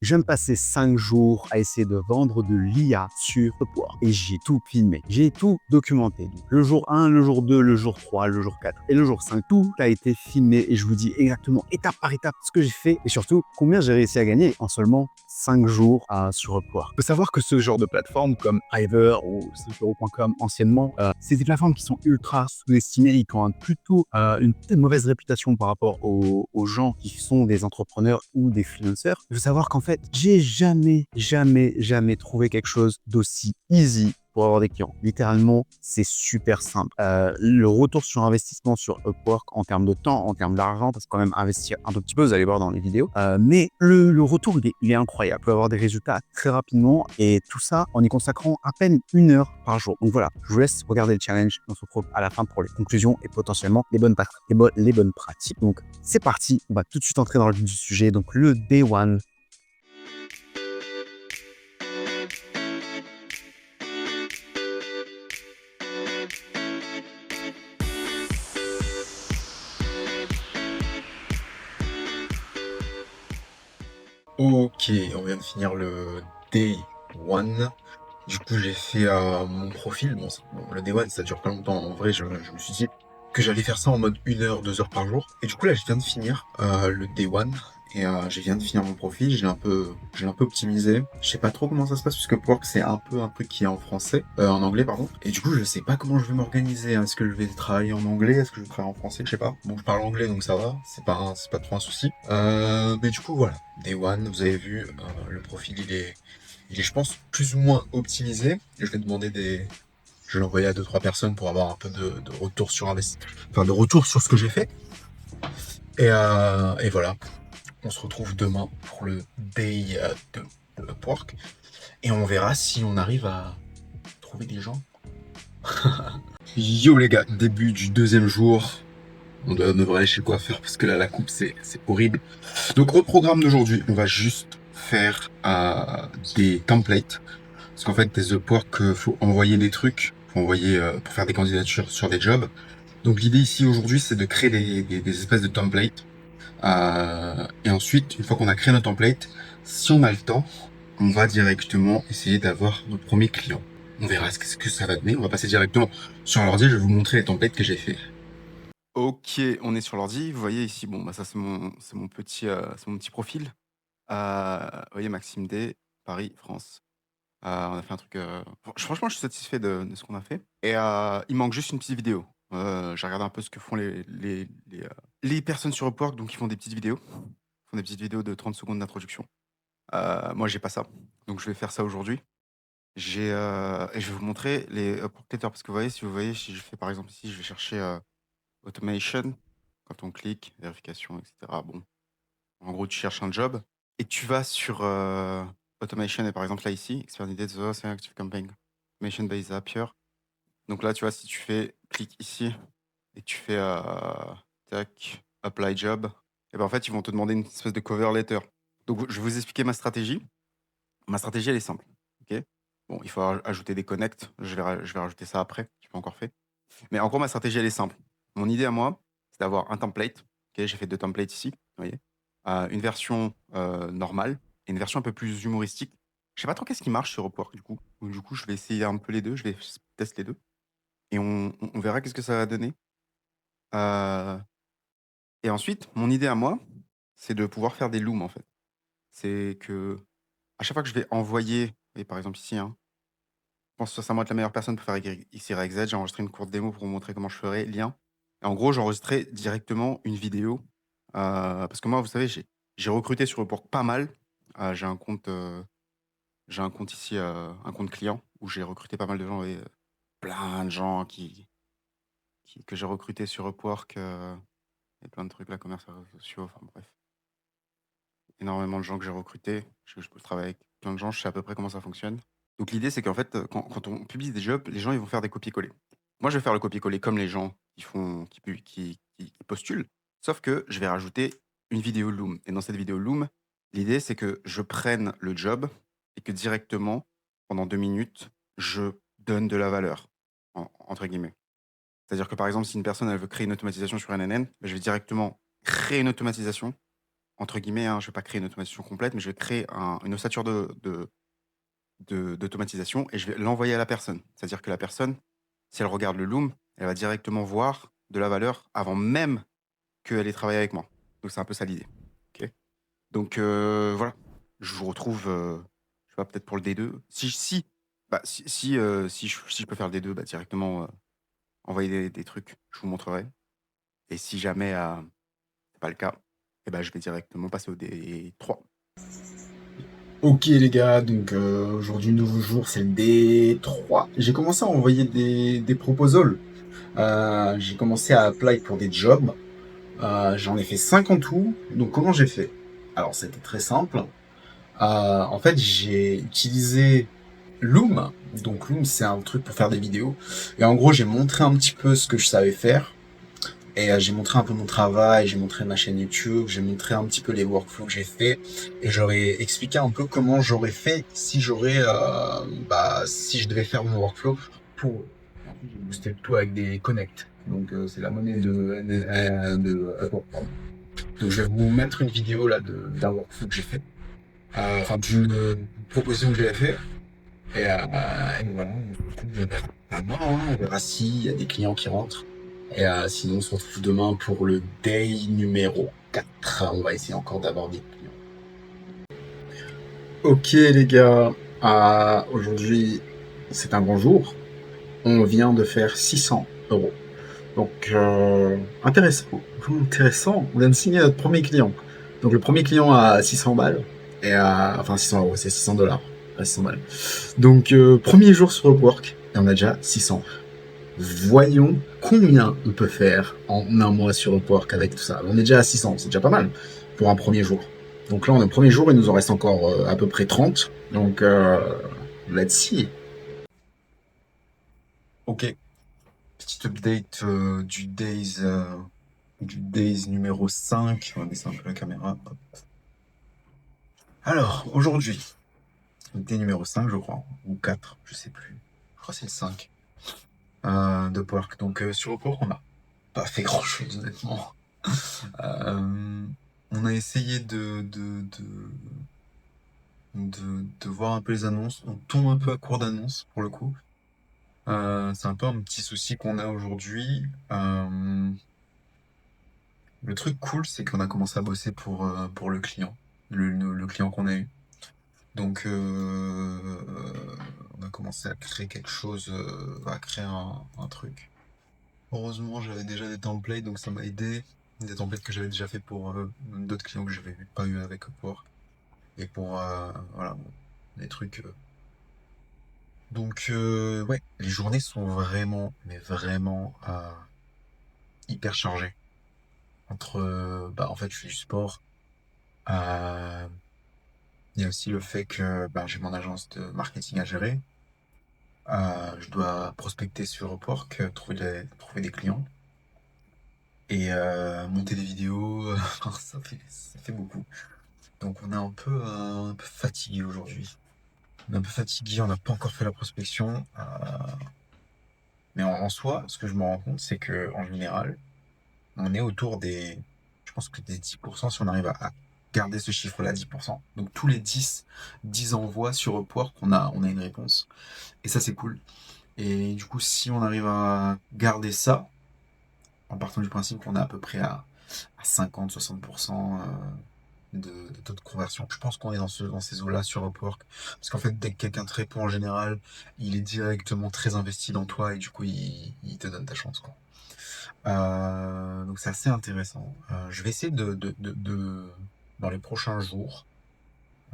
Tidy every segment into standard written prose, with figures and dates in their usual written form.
Je viens de passer 5 jours à essayer de vendre de l'IA sur Upwork et j'ai tout filmé, j'ai tout documenté. Donc, le jour 1, le jour 2, le jour 3, le jour 4 et le jour 5, tout a été filmé et je vous dis exactement étape par étape ce que j'ai fait et surtout combien j'ai réussi à gagner en seulement 5 jours sur Upwork. Il faut savoir que ce genre de plateforme comme Fiverr ou Zero.com anciennement, c'est des plateformes qui sont ultra sous-estimées et qui ont plutôt une mauvaise réputation par rapport aux gens qui sont des entrepreneurs ou des freelancers. Il faut savoir qu'en fait, j'ai jamais trouvé quelque chose d'aussi easy pour avoir des clients. Littéralement, c'est super simple. Le retour sur investissement sur Upwork en termes de temps, en termes d'argent, parce que quand même investir un tout petit peu, vous allez voir dans les vidéos, mais le retour, il est incroyable. Vous pouvez avoir des résultats très rapidement et tout ça en y consacrant à peine 1 heure par jour. Donc voilà, je vous laisse regarder le challenge. On se retrouve à la fin pour les conclusions et potentiellement les bonnes pratiques. Donc c'est parti, on va tout de suite entrer dans le vif du sujet. Donc le day one. Ok, on vient de finir le day one. Du coup, j'ai fait mon profil. Bon, le day one, ça dure pas longtemps. En vrai, je me suis dit que j'allais faire ça en mode 1 heure, 2 heures par jour. Et du coup, là, je viens de finir le day one. Et je viens de finir mon profil. J'ai un peu optimisé. Je sais pas trop comment ça se passe puisque Upwork, c'est un peu un truc qui est en français, en anglais, pardon. Et du coup, je sais pas comment je vais m'organiser. Est-ce que je vais travailler en anglais? Est-ce que je vais travailler en français? Je sais pas. Bon, je parle anglais, donc ça va. C'est pas trop un souci. Mais du coup, voilà. Day one, vous avez vu, le profil, il est, je pense, plus ou moins optimisé. Je vais demander je vais l'envoyer à deux trois personnes pour avoir un peu de retour sur enfin de retour sur ce que j'ai fait. Et voilà, on se retrouve demain pour le day de Upwork et on verra si on arrive à trouver des gens. Yo les gars, début du deuxième jour. On devrait aller chez le coiffeur parce que là la coupe c'est horrible. Donc au programme d'aujourd'hui, on va juste faire des templates. Parce qu'en fait, des Upwork, faut envoyer des trucs, faut envoyer pour faire des candidatures sur des jobs. Donc l'idée ici aujourd'hui, c'est de créer des espèces de templates. Et ensuite, une fois qu'on a créé notre template, si on a le temps, on va directement essayer d'avoir notre premier client. On verra ce que ça va donner. On va passer directement sur l'ordi. Je vais vous montrer les templates que j'ai fait. Ok, on est sur l'ordi. Vous voyez ici, bon, bah ça c'est mon petit profil. Vous voyez Maxime D, Paris, France. On a fait un truc, franchement, je suis satisfait de ce qu'on a fait et il manque juste une petite vidéo. J'ai regardé un peu ce que font les personnes sur Upwork, donc ils font des petites vidéos. Ils font des petites vidéos de 30 secondes d'introduction. Moi, j'ai pas ça, donc je vais faire ça aujourd'hui. Et je vais vous montrer les Upwork Letters parce que vous voyez, si vous voyez, si je fais par exemple ici, je vais chercher, automation. Quand on clique, vérification et cetera. Bon, en gros, tu cherches un job et tu vas sur, automation et par exemple là ici, expert idea the active campaign, automation by Zapier. Donc là, tu vois, si tu fais clic ici et que tu fais, tac, apply job et ben, en fait, ils vont te demander une espèce de cover letter. Donc je vais vous expliquer ma stratégie. Ma stratégie, elle est simple, OK? Bon, il faut ajouter des connects, je vais rajouter ça après, j'ai pas encore fait. Mais en gros, ma stratégie, elle est simple. Mon idée à moi, c'est d'avoir un template. OK, j'ai fait 2 templates ici, vous voyez? Une version, normale et une version un peu plus humoristique. Je sais pas trop qu'est-ce qui marche sur Upwork du coup. Donc du coup, je vais essayer un peu les 2. Je vais tester les 2 et on verra qu'est-ce que ça va donner. Heu et ensuite, mon idée à moi, c'est de pouvoir faire des looms, en fait. C'est que à chaque fois que je vais envoyer et par exemple ici, hein, je pense que ça moi être la meilleure personne pour faire X, Y, Z. J'ai enregistré une courte démo pour vous montrer comment je ferais, lien. Et en gros, j'enregistrais directement une vidéo, parce que moi, vous savez, j'ai recruté sur Upwork pas mal. J'ai j'ai un compte ici, un compte client où j'ai recruté pas mal de gens et plein de gens que j'ai recrutés sur Upwork, et plein de trucs là, commerce, réseaux sociaux, enfin bref. Énormément de gens que j'ai recrutés. Je peux travailler avec plein de gens, je sais à peu près comment ça fonctionne. Donc l'idée, c'est qu'en fait, quand on publie des jobs, les gens, ils vont faire des copier-coller. Moi, je vais faire le copier-coller comme les gens qui postulent, sauf que je vais rajouter une vidéo Loom et dans cette vidéo Loom, l'idée, c'est que je prenne le job et que directement, pendant 2 minutes, je donne de la valeur, entre guillemets. C'est-à-dire que, par exemple, si une personne, elle veut créer une automatisation sur NNN, bah, je vais directement créer une automatisation entre guillemets, hein, je vais pas créer une automatisation complète, mais je vais créer une ossature d'automatisation et je vais l'envoyer à la personne. C'est-à-dire que la personne, si elle regarde le Loom, elle va directement voir de la valeur avant même qu'elle ait travaillé avec moi. Donc c'est un peu ça l'idée. Ok. Donc voilà, je vous retrouve, je sais pas, peut-être pour le D2. Si je peux faire le D2, bah, directement envoyer des trucs, je vous montrerai. Et si jamais c'est pas le cas, eh ben, je vais directement passer au D3. Ok les gars, donc aujourd'hui nouveau jour, c'est le D3. J'ai commencé à envoyer des proposals. J'ai commencé à apply pour des jobs. J'en ai fait 5 en tout. Donc comment j'ai fait? Alors c'était très simple. En fait j'ai utilisé Loom. Donc Loom c'est un truc pour faire des vidéos. Et en gros j'ai montré un petit peu ce que je savais faire. Et j'ai montré un peu mon travail, j'ai montré ma chaîne YouTube, j'ai montré un petit peu les workflows que j'ai fait, et j'aurais expliqué un peu comment j'aurais fait si si je devais faire mon workflow pour eux. Et ensuite, j'ai boosté le tout avec des connects. Donc c'est la monnaie de Upwork, pardon. Donc je vais vous mettre une vidéo là d'un workflow que j'ai fait, enfin d'une proposition que j'ai fait. Et voilà, on se retrouve demain, hein, on verra s'il y a des clients qui rentrent. Et sinon, on se retrouve demain pour le day numéro 4. On va essayer encore d'avoir des clients. Ok les gars, aujourd'hui c'est un bon jour. On vient de faire 600 euros. Donc intéressant, vraiment intéressant. On vient de signer notre premier client. Donc le premier client à 600 balles. Enfin 600 euros, c'est 600 dollars. Pas 600 balles. Donc premier jour sur Upwork, et on a déjà 600. Voyons combien on peut faire en un mois sur Upwork avec tout ça. On est déjà à 600, c'est déjà pas mal pour un premier jour. Donc là, on est au premier jour, il nous en reste encore à peu près 30. Donc, let's see. Ok, petite update du Days numéro 5. On va baisser un peu la caméra. Hop. Alors, aujourd'hui, Day numéro 5, je crois, ou 4, je sais plus. Je crois que c'est le 5 de Upwork. Donc, sur Upwork, on n'a pas fait grand-chose, honnêtement. Euh, on a essayé de voir un peu les annonces. On tombe un peu à court d'annonces pour le coup. C'est un peu un petit souci qu'on a aujourd'hui. Le truc cool, c'est qu'on a commencé à bosser pour le client, le client qu'on a eu. Donc, on a commencé à créer quelque chose, à créer un truc. Heureusement, j'avais déjà des templates, donc ça m'a aidé. Des templates que j'avais déjà fait pour d'autres clients que j'avais pas eu avec Upwork. Et pour, voilà, des trucs. Donc, ouais, les journées sont vraiment, mais vraiment hyper chargées. Entre, en fait, je fais du sport. euh, Il y a aussi le fait que j'ai mon agence de marketing à gérer. Je dois prospecter sur Upwork, trouver des clients et monter des vidéos. Ça fait beaucoup. Donc, on est un peu fatigué aujourd'hui. On est un peu fatigué, on n'a pas encore fait la prospection. Mais en soi, ce que je me rends compte, c'est que en général, on est autour je pense que des 10%, si on arrive à garder ce chiffre-là, 10%. Donc tous les 10 envois sur Upwork, on a une réponse. Et ça, c'est cool. Et du coup, si on arrive à garder ça, en partant du principe qu'on est à peu près à 50-60% de taux de conversion. Je pense qu'on est dans ces eaux-là sur Upwork. Parce qu'en fait, dès que quelqu'un te répond en général, il est directement très investi dans toi et du coup, il te donne ta chance, quoi. Donc c'est assez intéressant. Je vais essayer dans les prochains jours,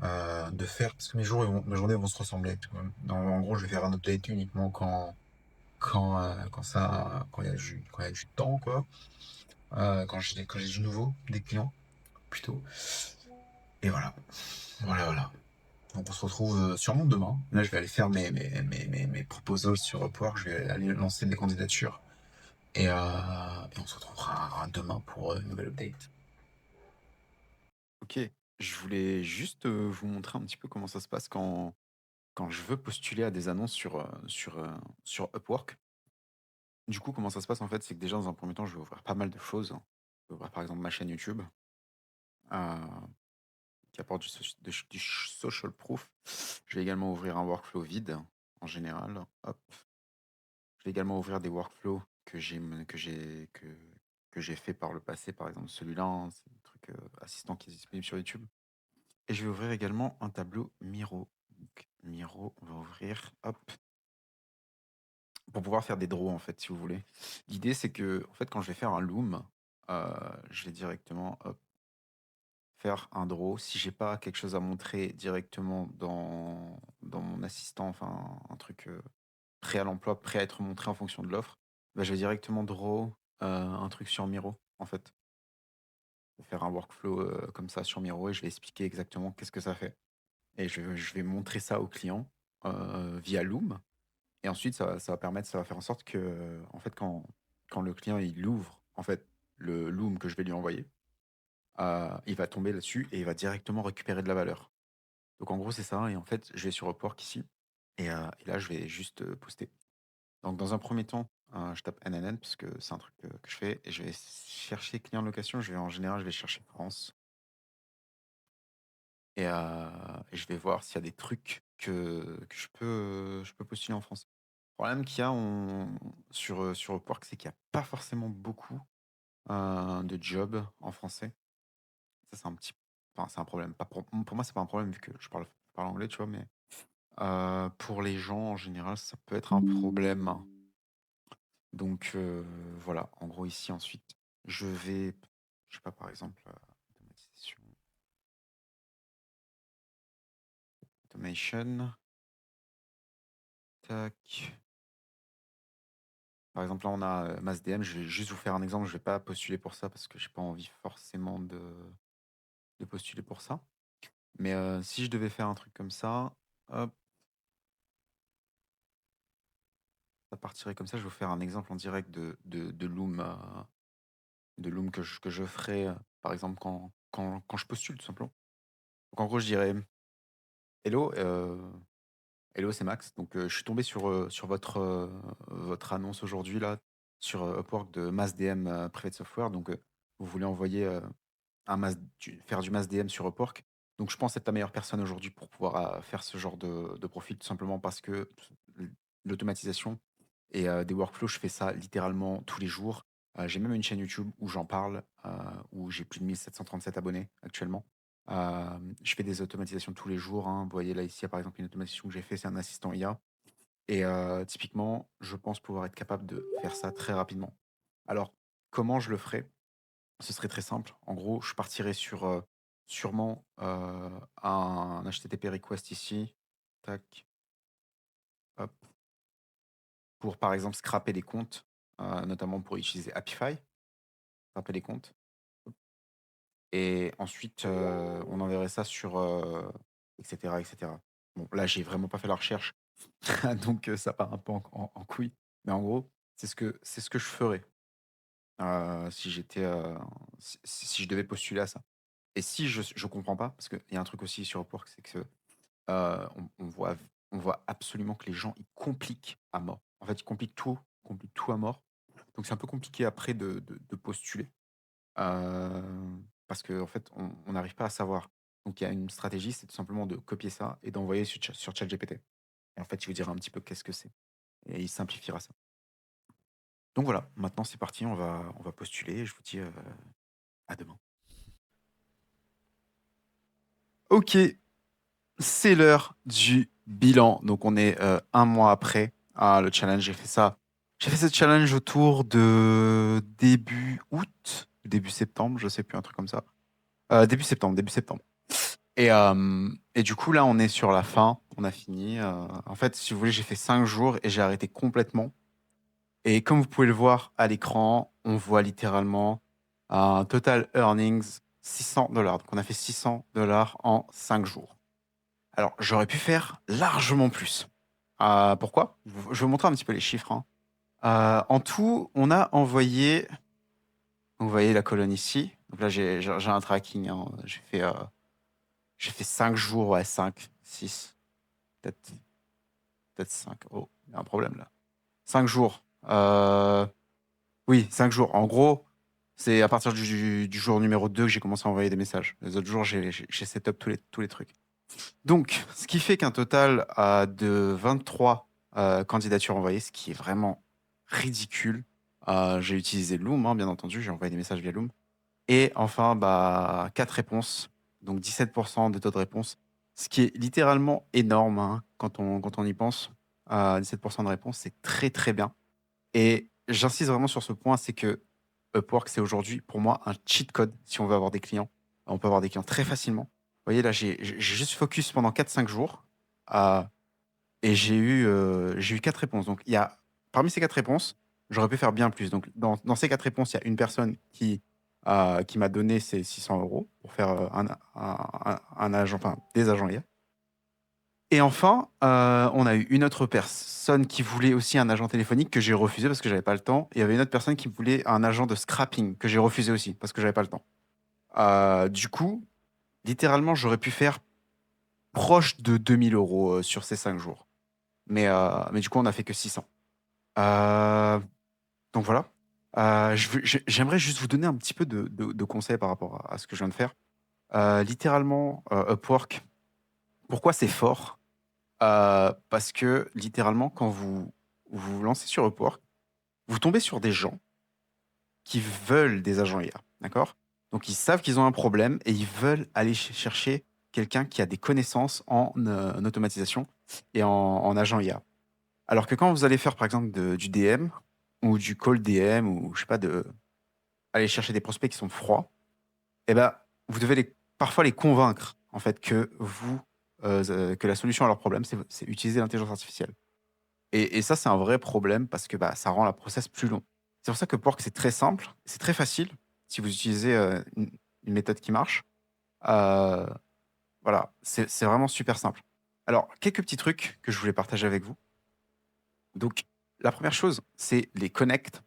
de faire, parce que mes journées vont se ressembler. Tu vois. En gros, je vais faire un update uniquement quand il y a du temps, quoi. Quand j'ai du nouveau, des clients, plutôt. Et voilà. Voilà. Donc on se retrouve sûrement demain. Là, je vais aller faire mes proposals sur Upwork. Je vais aller lancer des candidatures. Et on se retrouvera demain pour une nouvelle update. Ok, je voulais juste vous montrer un petit peu comment ça se passe quand je veux postuler à des annonces sur Upwork. Du coup, comment ça se passe en fait, c'est que déjà dans un premier temps, je vais ouvrir pas mal de choses. Je vais ouvrir par exemple ma chaîne YouTube. euh, qui apporte du social proof. Je vais également ouvrir un workflow vide en général. Hop. Je vais également ouvrir des workflows que j'ai fait par le passé, par exemple celui-là, hein, c'est un truc assistant qui est disponible sur YouTube. Et je vais ouvrir également un tableau Miro. Donc, Miro, on va ouvrir, hop, pour pouvoir faire des draws en fait, si vous voulez. L'idée c'est que, en fait, quand je vais faire un loom, je vais directement, hop, faire un draw. Si j'ai pas quelque chose à montrer directement dans mon assistant, enfin un truc prêt à l'emploi, prêt à être montré en fonction de l'offre, bah, je vais directement draw un truc sur Miro, en fait. Je vais faire un workflow comme ça sur Miro et je vais expliquer exactement qu'est-ce que ça fait. Et je vais montrer ça au client via Loom. Et ensuite, ça va faire en sorte que, en fait, quand le client il ouvre en fait le Loom que je vais lui envoyer, il va tomber là-dessus et il va directement récupérer de la valeur. Donc en gros, c'est ça. Et en fait, je vais sur Upwork ici. Et là, je vais juste poster. Donc dans un premier temps, je tape NNN parce que c'est un truc que je fais. Et je vais chercher client de location. En général, je vais chercher France. Et je vais voir s'il y a des trucs que je peux postuler en France. Le problème qu'il y a sur Upwork, c'est qu'il n'y a pas forcément beaucoup de jobs en français. Ça, c'est un petit. Enfin, c'est un problème. Pas pour moi, c'est pas un problème vu que je parle anglais, tu vois, mais pour les gens en général, ça peut être un problème. Donc voilà, en gros, ici, ensuite, je sais pas, par exemple, automatisation, automation, tac. Par exemple, là, on a MassDM. Je vais juste vous faire un exemple. Je vais pas postuler pour ça parce que j'ai pas envie forcément de postuler pour ça. Mais si je devais faire un truc comme ça, hop, ça partirait comme ça. Je vais vous faire un exemple en direct de Loom, que je ferai, par exemple, quand je postule, tout simplement. Donc, en gros, je dirais Hello, hello, c'est Max. Donc, je suis tombé sur votre annonce aujourd'hui, là, sur Upwork de MassDM Private Software. Donc, vous voulez envoyer faire du MassDM sur Upwork. Donc, je pense être la meilleure personne aujourd'hui pour pouvoir faire ce genre de profil, tout simplement parce que l'automatisation et des workflows, je fais ça littéralement tous les jours. J'ai même une chaîne YouTube où j'en parle, où j'ai plus de 1737 abonnés actuellement. Je fais des automatisations tous les jours, hein. Vous voyez là ici, il y a par exemple une automatisation que j'ai fait, c'est un assistant IA. Et typiquement, je pense pouvoir être capable de faire ça très rapidement. Alors, comment je le ferai? Ce serait très simple. En gros, je partirai sur sûrement un HTTP request ici. Tac, hop. Pour par exemple scraper des comptes, notamment pour utiliser Apify, scraper les comptes. Et ensuite, on enverrait ça sur et cetera, et cetera. Bon, là, j'ai vraiment pas fait la recherche, donc ça part un peu en couille. Mais en gros, c'est ce que je ferais, si j'étais, si je devais postuler à ça. Et si je comprends pas, parce qu'il y a un truc aussi sur Upwork, c'est que, on voit absolument que les gens, ils compliquent à mort. En fait, ils compliquent tout à mort. Donc c'est un peu compliqué après de postuler. Parce qu'en fait, on n'arrive pas à savoir. Donc il y a une stratégie, c'est tout simplement de copier ça et d'envoyer sur ChatGPT. Et en fait, il vous dira un petit peu qu'est-ce que c'est et il simplifiera ça. Donc voilà, maintenant c'est parti, on va postuler et je vous dis, à demain. OK, c'est l'heure du bilan. Donc on est, 1 mois après, le challenge. J'ai fait ce challenge autour de début août, début septembre, je sais plus, un truc comme ça. Début septembre, début septembre. Et du coup, là, on est sur la fin. On a fini. En fait, si vous voulez, j'ai fait 5 jours et j'ai arrêté complètement. Et comme vous pouvez le voir à l'écran, on voit littéralement un total earnings $600. Donc, on a fait $600 en 5 jours. Alors, j'aurais pu faire largement plus. Pourquoi? Je vais vous montrer un petit peu les chiffres, hein. En tout, on a envoyé. Vous voyez la colonne ici. Donc là, j'ai un tracking, hein. J'ai fait 5 jours, ouais, 5, 6, peut-être 5. Oh, il y a un problème là. 5 jours. Oui, 5 jours. En gros, C'est à partir du jour numéro 2 que j'ai commencé à envoyer des messages. Les autres jours, j'ai setup tous les trucs. Donc, ce qui fait qu'un total de 23 candidatures envoyées, ce qui est vraiment ridicule. J'ai utilisé Loom, hein, bien entendu, j'ai envoyé des messages via Loom. Et enfin, 4 réponses, donc 17% de taux de réponse, ce qui est littéralement énorme, hein, quand on y pense. 17% de réponse, c'est très très bien. Et j'insiste vraiment sur ce point, c'est que Upwork, c'est aujourd'hui pour moi un cheat code si on veut avoir des clients. On peut avoir des clients très facilement. Vous voyez, là, j'ai juste focus pendant 4-5 jours euh, et j'ai eu 4 réponses. Donc, parmi ces 4 réponses, j'aurais pu faire bien plus. Donc, dans ces 4 réponses, il y a une personne qui m'a donné ses 600 € pour faire un agent, enfin, des agents IA. Et enfin, on a eu une autre personne qui voulait aussi un agent téléphonique que j'ai refusé parce que j'avais pas le temps. Et il y avait une autre personne qui voulait un agent de scrapping que j'ai refusé aussi parce que j'avais pas le temps. Du coup, littéralement, j'aurais pu faire proche de 2000 € sur ces 5 jours. Mais du coup, on a fait que 600. Euh, donc voilà. J'aimerais juste vous donner un petit peu de conseils par rapport à ce que je viens de faire. Littéralement, Upwork, pourquoi c'est fort? Parce que littéralement, quand vous lancez sur Upwork, vous tombez sur des gens qui veulent des agents IA, d'accord? Donc ils savent qu'ils ont un problème et ils veulent aller chercher quelqu'un qui a des connaissances en automatisation et en agent IA. Alors que quand vous allez faire par exemple du DM ou du call DM ou je sais pas, aller chercher des prospects qui sont froids, eh ben, vous devez parfois les convaincre en fait que la solution à leur problème, c'est utiliser l'intelligence artificielle. Et ça, c'est un vrai problème parce que ça rend la process plus long. C'est pour ça que Pork, c'est très simple, c'est très facile si vous utilisez une méthode qui marche. Euh, voilà, c'est vraiment super simple. Alors, quelques petits trucs que je voulais partager avec vous. Donc, la première chose, c'est les connects.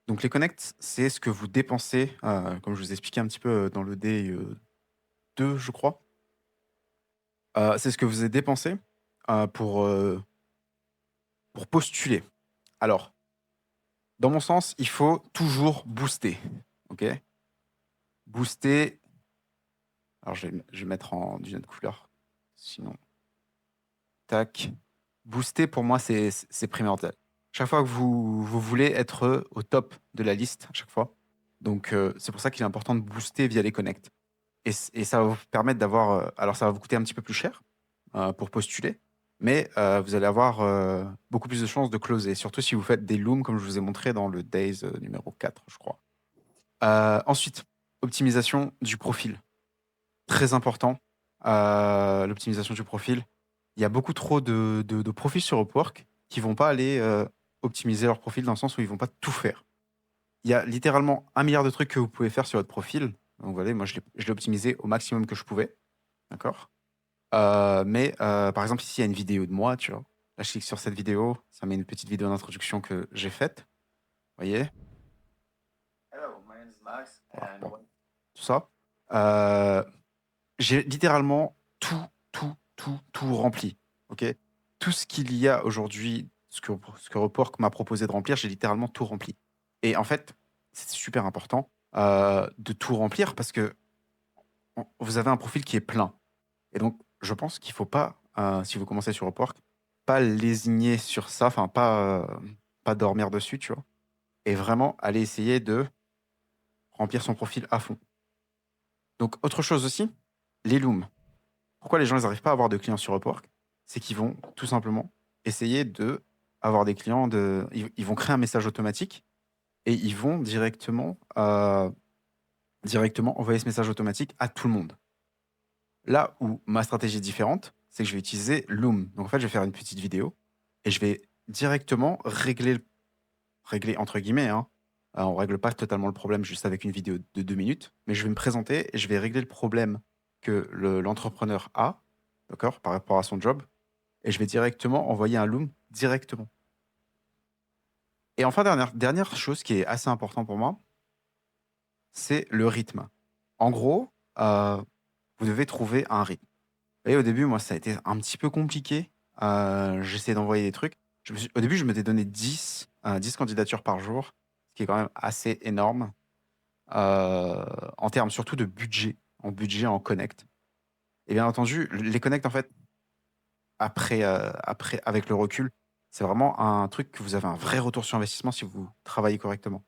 Donc, les connects, c'est ce que vous dépensez, comme je vous ai expliqué un petit peu dans le D2, je crois. C'est ce que vous avez dépensé pour postuler. Alors, dans mon sens, il faut toujours booster. OK? Booster. Alors, je vais mettre d'une autre couleur. Sinon, tac. Booster, pour moi, c'est primordial. Chaque fois que vous voulez être au top de la liste, à chaque fois. Donc, c'est pour ça qu'il est important de booster via les connects. Et ça va vous permettre d'avoir. Alors, ça va vous coûter un petit peu plus cher pour postuler, mais vous allez avoir beaucoup plus de chances de closer, surtout si vous faites des looms, comme je vous ai montré dans le Days numéro 4, je crois. Ensuite, optimisation du profil. Très important. L'optimisation du profil. Il y a beaucoup trop de profils sur Upwork qui vont pas aller optimiser leur profil dans le sens où ils vont pas tout faire. Il y a littéralement 1 milliard de trucs que vous pouvez faire sur votre profil. Donc voilà, moi je l'ai optimisé au maximum que je pouvais. D'accord? Mais par exemple, ici, il y a une vidéo de moi, tu vois. Là, je clique sur cette vidéo, ça met une petite vidéo d'introduction que j'ai faite. Vous voyez? Voilà, bon, tout ça. J'ai littéralement tout rempli. Ok? Tout ce qu'il y a aujourd'hui, ce que Upwork m'a proposé de remplir, j'ai littéralement tout rempli. Et en fait, c'est super important de tout remplir parce que vous avez un profil qui est plein. Et donc, je pense qu'il faut pas, si vous commencez sur Upwork, pas lésigner sur ça, enfin, pas dormir dessus, tu vois. Et vraiment aller essayer de remplir son profil à fond. Donc, autre chose aussi, les looms. Pourquoi les gens n'arrivent pas à avoir de clients sur Upwork? C'est qu'ils vont tout simplement essayer de avoir des clients ils vont créer un message automatique et ils vont directement envoyer ce message automatique à tout le monde. Là où ma stratégie est différente, c'est que je vais utiliser Loom. Donc en fait, je vais faire une petite vidéo et je vais directement régler entre guillemets, hein. On règle pas totalement le problème juste avec une vidéo de 2 minutes, mais je vais me présenter et je vais régler le problème que l'entrepreneur a, d'accord, par rapport à son job, et je vais directement envoyer un Loom directement. Et enfin, dernière chose qui est assez important pour moi, c'est le rythme. En gros, vous devez trouver un rythme. Et au début, moi, ça a été un petit peu compliqué. J'essayais d'envoyer des trucs. Au début, je m'étais donné 10 candidatures par jour, ce qui est quand même assez énorme. en termes surtout de budget, en connect. Et bien entendu, les connects, en fait, après, avec le recul, c'est vraiment un truc que vous avez un vrai retour sur investissement si vous travaillez correctement.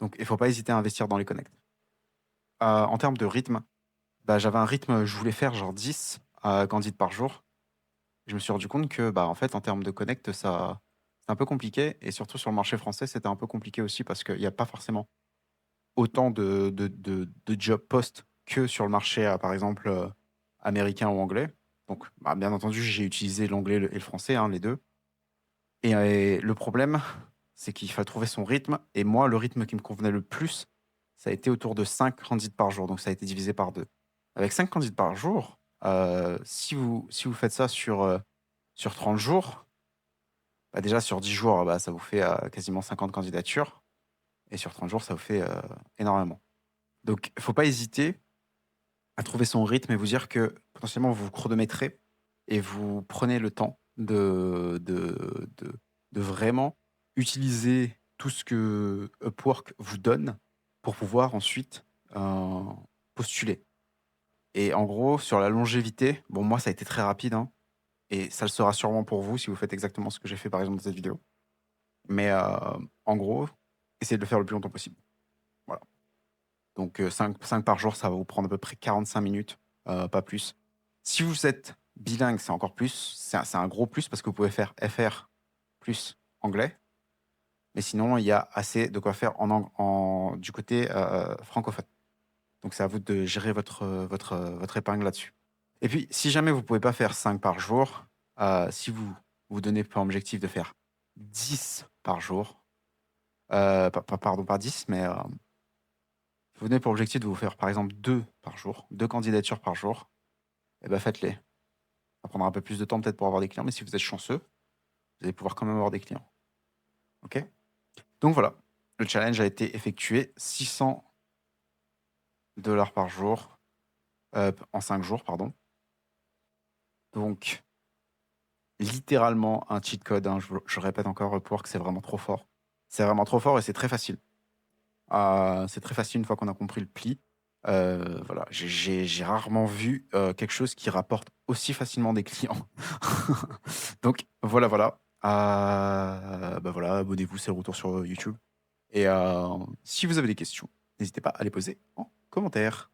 Donc, il faut pas hésiter à investir dans les connects. En termes de rythme, bah, j'avais un rythme, je voulais faire genre 10 candides par jour. Je me suis rendu compte que, bah, en fait, en termes de connect, c'est un peu compliqué. Et surtout sur le marché français, c'était un peu compliqué aussi parce qu'il n'y a pas forcément autant de job posts que sur le marché, par exemple, américain ou anglais. Donc, bah, bien entendu, j'ai utilisé l'anglais et le français, hein, les deux. Et le problème, c'est qu'il fallait trouver son rythme. Et moi, le rythme qui me convenait le plus, ça a été autour de 5 candides par jour. Donc, ça a été divisé par 2. Avec 5 candides par jour, si vous faites ça sur 30 jours, bah, déjà sur 10 jours, bah, ça vous fait quasiment 50 candidatures. Et sur 30 jours, ça vous fait énormément. Donc, il ne faut pas hésiter à trouver son rythme et vous dire que potentiellement vous vous chronométrez et vous prenez le temps de vraiment utiliser tout ce que Upwork vous donne pour pouvoir ensuite postuler. Et en gros, sur la longévité, bon, moi, ça a été très rapide, hein, et ça le sera sûrement pour vous si vous faites exactement ce que j'ai fait, par exemple, dans cette vidéo. Mais en gros, essayez de le faire le plus longtemps possible. Voilà. Donc 5 par jour, ça va vous prendre à peu près 45 minutes, pas plus. Si vous êtes bilingue, c'est encore plus. C'est un gros plus parce que vous pouvez faire FR plus anglais. Mais sinon, il y a assez de quoi faire du côté francophone. Donc c'est à vous de gérer votre épingle là-dessus. Et puis, si jamais vous ne pouvez pas faire 5 par jour, si vous vous donnez pour objectif de faire 10 par jour, pardon, pas 10, mais vous donnez pour objectif de vous faire par exemple 2 par jour, 2 candidatures par jour, et ben faites-les. Ça prendra un peu plus de temps peut-être pour avoir des clients, mais si vous êtes chanceux, vous allez pouvoir quand même avoir des clients. OK? Donc voilà, le challenge a été effectué, 600 $ par jour, en 5 jours, pardon. Donc, littéralement un cheat code, hein, je répète encore, Upwork, c'est vraiment trop fort. C'est vraiment trop fort et c'est très facile. C'est très facile une fois qu'on a compris le pli. Voilà, j'ai rarement vu quelque chose qui rapporte aussi facilement des clients. Donc voilà, voilà. Bah voilà, abonnez-vous, c'est le retour sur YouTube. Et si vous avez des questions, n'hésitez pas à les poser en commentaire.